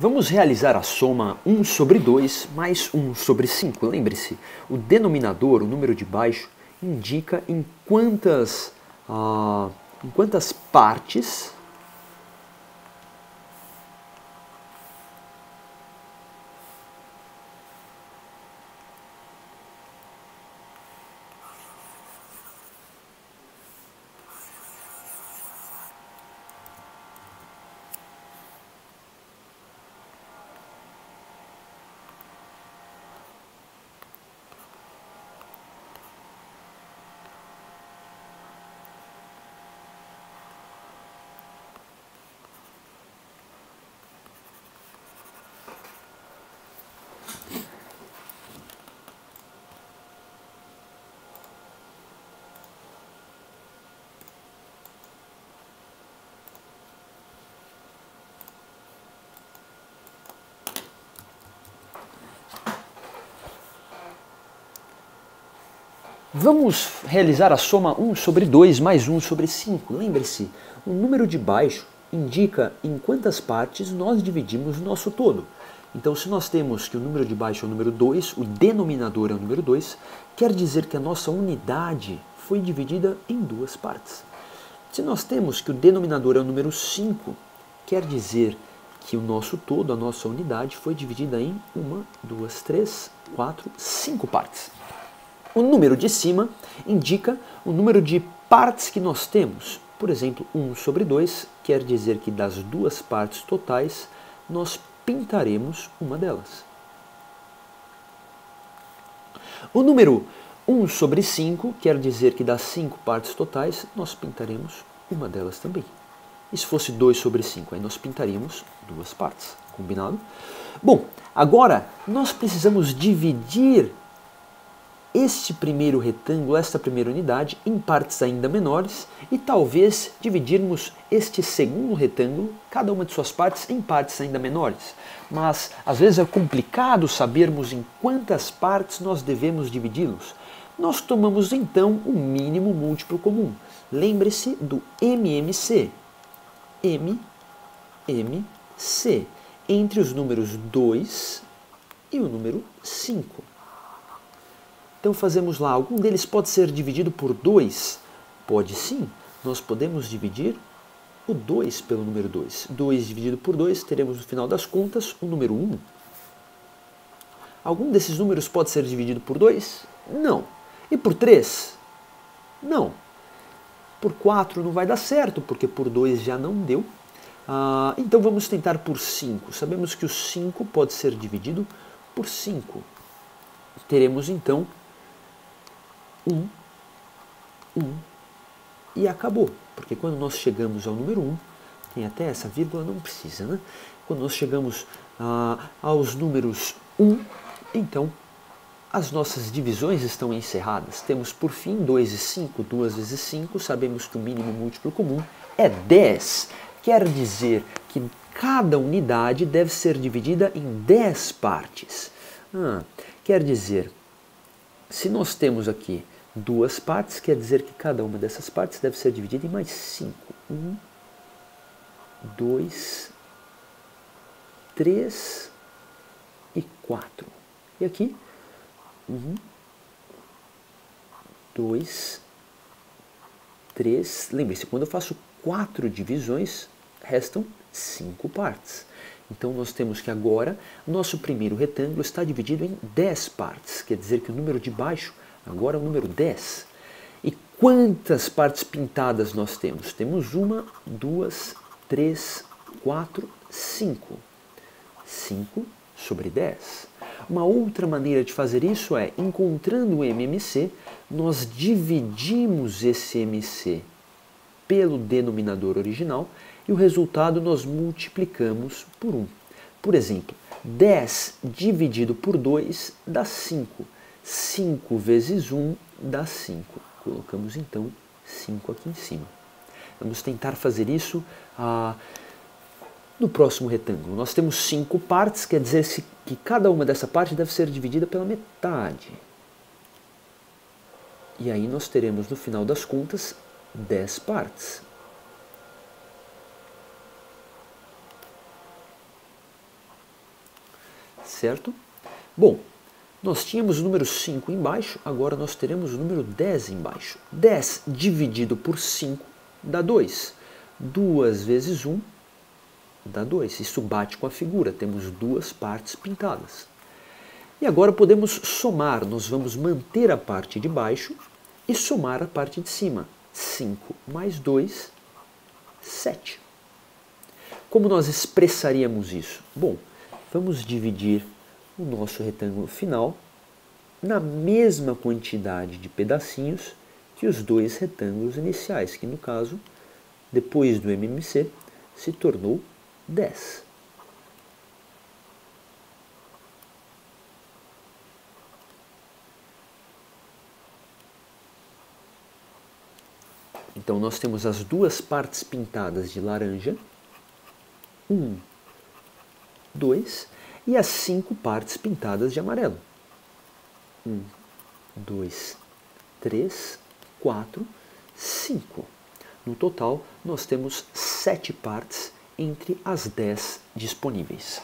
Vamos realizar a soma 1 sobre 2 mais 1 sobre 5. Lembre-se, o denominador, o número de baixo, indica em quantas partes Vamos realizar a soma 1 sobre 2 mais 1 sobre 5. Lembre-se, o número de baixo indica em quantas partes nós dividimos o nosso todo. Então, se nós temos que o número de baixo é o número 2, o denominador é o número 2, quer dizer que a nossa unidade foi dividida em duas partes. Se nós temos que o denominador é o número 5, quer dizer que o nosso todo, a nossa unidade, foi dividida em 1, 2, 3, 4, 5 partes. O número de cima indica o número de partes que nós temos. Por exemplo, 1 sobre 2 quer dizer que das duas partes totais, nós pintaremos uma delas. O número 1 sobre 5 quer dizer que das 5 partes totais, nós pintaremos uma delas também. E se fosse 2 sobre 5, aí nós pintaríamos duas partes. Combinado? Bom, agora nós precisamos dividir este primeiro retângulo, esta primeira unidade, em partes ainda menores e talvez dividirmos este segundo retângulo, cada uma de suas partes, em partes ainda menores. Mas às vezes é complicado sabermos em quantas partes nós devemos dividi-los. Nós tomamos então o mínimo múltiplo comum. Lembre-se do MMC. MMC. Entre os números 2 e o número 5. Então fazemos lá, algum deles pode ser dividido por 2? Pode sim, nós podemos dividir o 2 pelo número 2. 2 dividido por 2, teremos no final das contas o número 1. Algum desses números pode ser dividido por 2? Não. E por 3? Não. Por 4 não vai dar certo, porque por 2 já não deu. Então vamos tentar por 5. Sabemos que o 5 pode ser dividido por 5. Teremos então 1 e acabou. Porque quando nós chegamos ao número 1, tem até essa vírgula, não precisa, né? Quando nós chegamos aos números 1, então as nossas divisões estão encerradas. Temos por fim 2 e 5, 2 vezes 5, sabemos que o mínimo múltiplo comum é 10. Quer dizer que cada unidade deve ser dividida em 10 partes. Quer dizer, se nós temos aqui duas partes, quer dizer que cada uma dessas partes deve ser dividida em mais 5. 1, 2, 3 e 4. E aqui, 1, 2, 3. Lembre-se, quando eu faço 4 divisões, restam 5 partes. Então nós temos que agora, nosso primeiro retângulo está dividido em 10 partes. Quer dizer que o número de baixo agora é o número 10. E quantas partes pintadas nós temos? Temos 1, 2, 3, 4, 5. 5 sobre 10. Uma outra maneira de fazer isso é, encontrando o MMC, nós dividimos esse MC pelo denominador original e o resultado nós multiplicamos por 1. Por exemplo, 10 dividido por 2 dá 5. 5 vezes 1 dá 5. Colocamos então 5 aqui em cima. Vamos tentar fazer isso no próximo retângulo. Nós temos 5 partes, quer dizer que cada uma dessa parte deve ser dividida pela metade. E aí nós teremos no final das contas 10 partes. certo? Bom, nós tínhamos o número 5 embaixo, agora nós teremos o número 10 embaixo. 10 dividido por 5 dá 2. 2 vezes 1 dá 2. Isso bate com a figura, temos duas partes pintadas. E agora podemos somar, nós vamos manter a parte de baixo e somar a parte de cima. 5 mais 2, 7. Como nós expressaríamos isso? Bom, vamos dividir o nosso retângulo final na mesma quantidade de pedacinhos que os dois retângulos iniciais, que no caso, depois do MMC, se tornou 10. Então nós temos as duas partes pintadas de laranja, 1, 2, e as 5 partes pintadas de amarelo. 1, 2, 3, 4, 5. No total, nós temos 7 partes entre as 10 disponíveis.